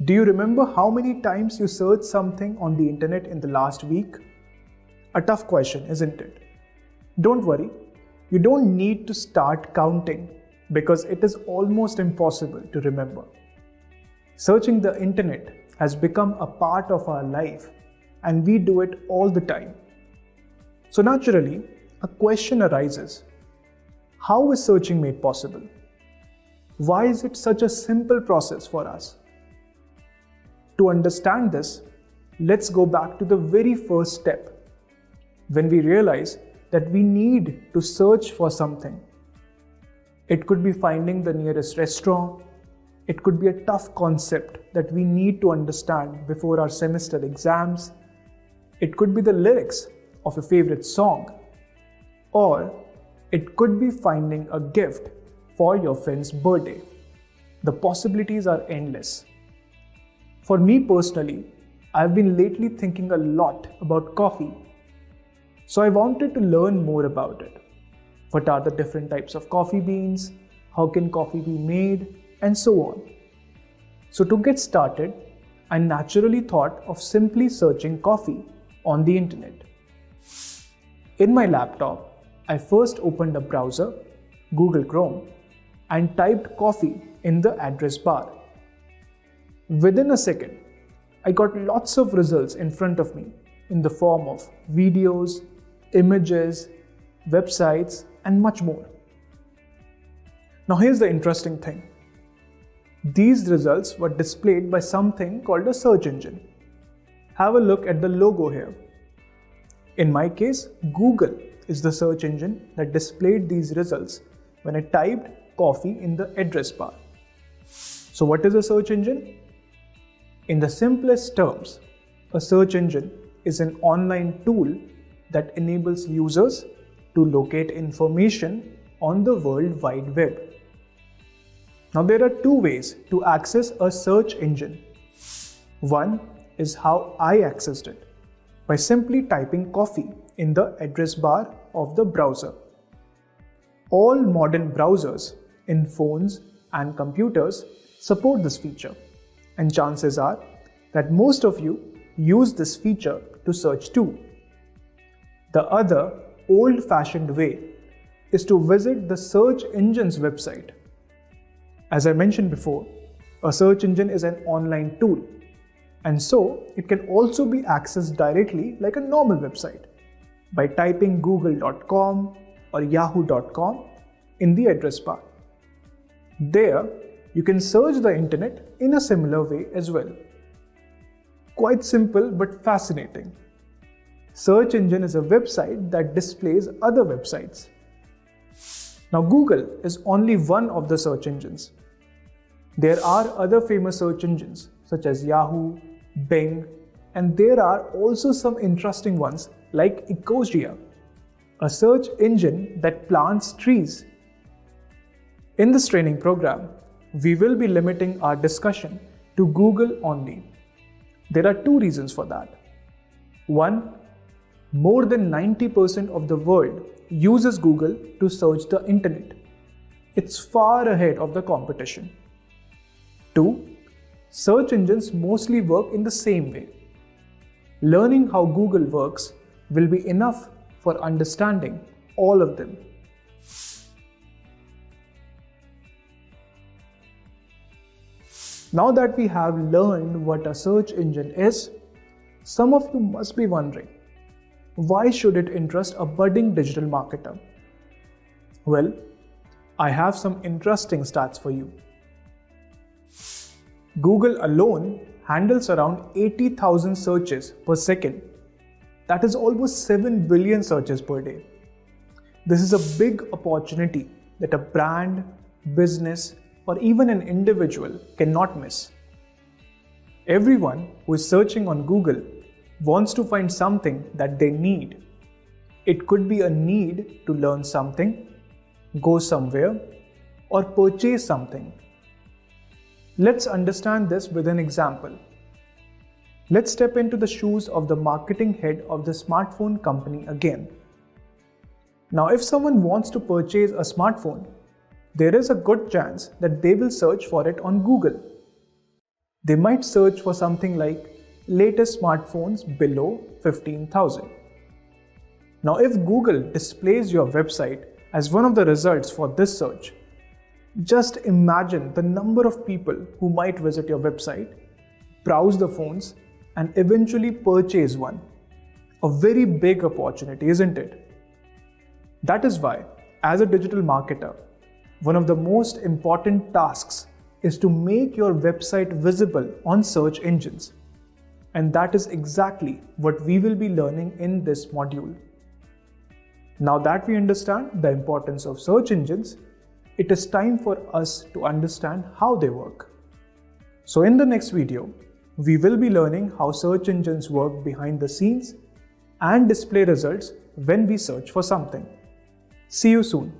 Do you remember how many times you searched something on the internet in the last week? A tough question, isn't it? Don't worry, you don't need to start counting because it is almost impossible to remember. Searching the internet has become a part of our life and we do it all the time. So naturally, a question arises. How is searching made possible? Why is it such a simple process for us? To understand this, let's go back to the very first step, when we realize that we need to search for something. It could be finding the nearest restaurant. It could be a tough concept that we need to understand before our semester exams. It could be the lyrics of a favorite song. Or it could be finding a gift for your friend's birthday. The possibilities are endless. For me personally, I've been lately thinking a lot about coffee. So I wanted to learn more about it. What are the different types of coffee beans? How can coffee be made? And so on. So to get started, I naturally thought of simply searching coffee on the internet. In my laptop, I first opened a browser, Google Chrome, and typed coffee in the address bar. Within a second, I got lots of results in front of me in the form of videos, images, websites, and much more. Now here's the interesting thing. These results were displayed by something called a search engine. Have a look at the logo here. In my case, Google is the search engine that displayed these results when I typed coffee in the address bar. So what is a search engine? In the simplest terms, a search engine is an online tool that enables users to locate information on the World Wide Web. Now there are two ways to access a search engine. One is how I accessed it, by simply typing coffee in the address bar of the browser. All modern browsers in phones and computers support this feature, and chances are that most of you use this feature to search too. The other old-fashioned way is to visit the search engine's website. As I mentioned before, a search engine is an online tool, and so it can also be accessed directly like a normal website by typing google.com or yahoo.com in the address bar. There, you can search the internet in a similar way as well. Quite simple but fascinating. Search engine is a website that displays other websites. Now Google is only one of the search engines. There are other famous search engines such as Yahoo, Bing, and there are also some interesting ones like Ecosia, a search engine that plants trees. In this training program, we will be limiting our discussion to Google only. There are two reasons for that. One, more than 90% of the world uses Google to search the internet. It's far ahead of the competition. Two, search engines mostly work in the same way. Learning how Google works will be enough for understanding all of them. Now that we have learned what a search engine is, some of you must be wondering, why should it interest a budding digital marketer? Well, I have some interesting stats for you. Google alone handles around 80,000 searches per second. That is almost 7 billion searches per day. This is a big opportunity that a brand, business, or even an individual cannot miss. Everyone who is searching on Google wants to find something that they need. It could be a need to learn something, go somewhere, or purchase something. Let's understand this with an example. Let's step into the shoes of the marketing head of the smartphone company again. Now, if someone wants to purchase a smartphone, there is a good chance that they will search for it on Google. They might search for something like latest smartphones below 15,000. Now, if Google displays your website as one of the results for this search, just imagine the number of people who might visit your website, browse the phones, and eventually purchase one. A very big opportunity, isn't it? That is why, as a digital marketer, one of the most important tasks is to make your website visible on search engines. And that is exactly what we will be learning in this module. Now that we understand the importance of search engines, it is time for us to understand how they work. So in the next video, we will be learning how search engines work behind the scenes and display results when we search for something. See you soon.